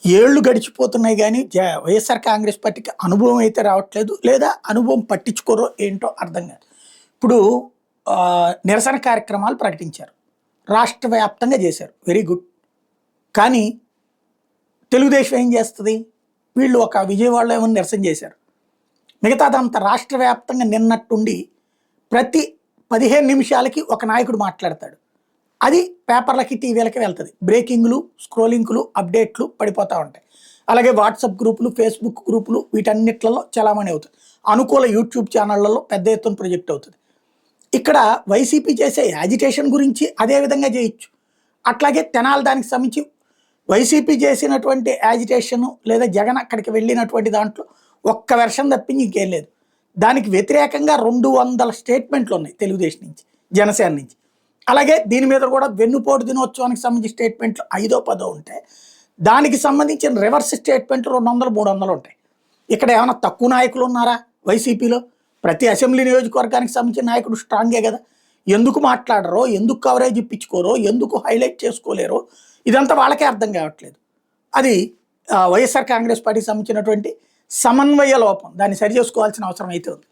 ఏళ్ళు గడిచిపోతున్నాయి కానీ వైఎస్ఆర్ కాంగ్రెస్ పార్టీకి అనుభవం అయితే రావట్లేదు, లేదా అనుభవం పట్టించుకోరో ఏంటో అర్థం కాదు. ఇప్పుడు నిరసన కార్యక్రమాలు ప్రకటించారు, రాష్ట్ర వ్యాప్తంగా చేశారు, వెరీ గుడ్. కానీ తెలుగుదేశం ఏం చేస్తుంది? వీళ్ళు ఒక విజయవాడలో ఏమో నిరసన చేశారు, మిగతాదంతా రాష్ట్ర వ్యాప్తంగా నిన్నట్టుండి ప్రతి 15 నిమిషాలకి ఒక నాయకుడు మాట్లాడతాడు. అది పేపర్లకి టీవీలకి వెళ్తుంది, బ్రేకింగ్లు, స్క్రోలింగ్లు, అప్డేట్లు పడిపోతూ ఉంటాయి. అలాగే వాట్సాప్ గ్రూపులు, ఫేస్బుక్ గ్రూపులు, వీటన్నిట్లలో చలామణి అవుతుంది. అనుకూల యూట్యూబ్ ఛానళ్లలో పెద్ద ఎత్తున ప్రొజెక్ట్ అవుతుంది. ఇక్కడ వైసీపీ చేసే యాజిటేషన్ గురించి అదే విధంగా చేయొచ్చు. అట్లాగే తెనాలి దానికి సంబంధించి వైసీపీ చేసినటువంటి యాజిటేషను లేదా జగన్ అక్కడికి వెళ్ళినటువంటి దాంట్లో ఒక్క వెర్షన్ తప్పించి ఇంకేం లేదు. దానికి వ్యతిరేకంగా 200 స్టేట్మెంట్లు ఉన్నాయి తెలుగుదేశం నుంచి, జనసేన నుంచి. అలాగే దీని మీద కూడా వెన్నుపోటు దినోత్సవానికి సంబంధించి స్టేట్మెంట్లు 5ో 10ో ఉంటాయి. దానికి సంబంధించిన రివర్స్ స్టేట్మెంట్లు 200 300 ఉంటాయి. ఇక్కడ ఏమైనా తక్కువ నాయకులు ఉన్నారా వైసీపీలో? ప్రతి అసెంబ్లీ నియోజకవర్గానికి సంబంధించిన నాయకుడు స్ట్రాంగే కదా. ఎందుకు మాట్లాడరో, ఎందుకు కవరేజ్ ఇప్పించుకోరో, ఎందుకు హైలైట్ చేసుకోలేరో ఇదంతా వాళ్ళకే అర్థం కావట్లేదు. అది వైఎస్ఆర్ కాంగ్రెస్ పార్టీకి సంబంధించినటువంటి సమన్వయ లోపం. దాన్ని సరి చేసుకోవాల్సిన అవసరం అయితే ఉంది.